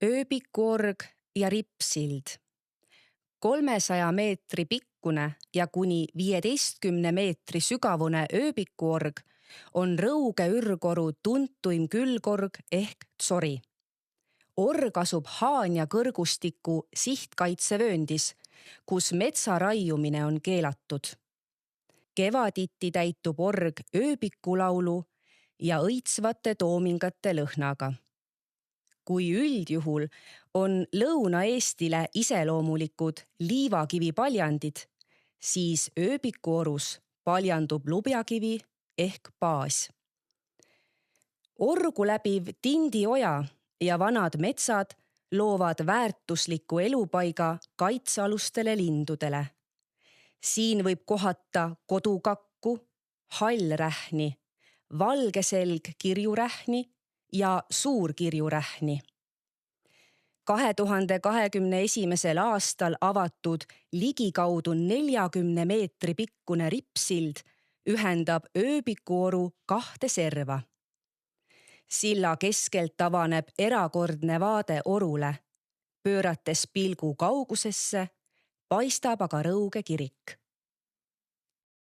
Ööbikuorg ja rippsild. 300 meetri pikkune ja kuni 15 meetri sügavune ööbikuorg on Rõuge ürgoru tuntuim külgorg ehk tsori. Org asub Haanja kõrgustiku sihtkaitsevööndis, kus metsa raiumine on keelatud. Kevaditi täitub org ööbikulaulu ja õitsvate toomingate lõhnaga. Kui üldjuhul on Lõuna-Eestile iseloomulikud liivakivipaljandid, siis ööbikuorus paljandub lubjakivi ehk baas. Orgu läbiv Tindi oja ja vanad metsad loovad väärtusliku elupaiga kaitsealustele lindudele. Siin võib kohata kodukakku, hallrähni, valgeselg kirjurähni ja suurkirjurähni. 2021. aastal avatud ligikaudu 40 meetri pikkune rippsild ühendab ööbikuoru 2 serva. Silla keskelt avaneb erakordne vaade orule. Pöörates pilgu kaugusesse, paistab aga Rõuge kirik.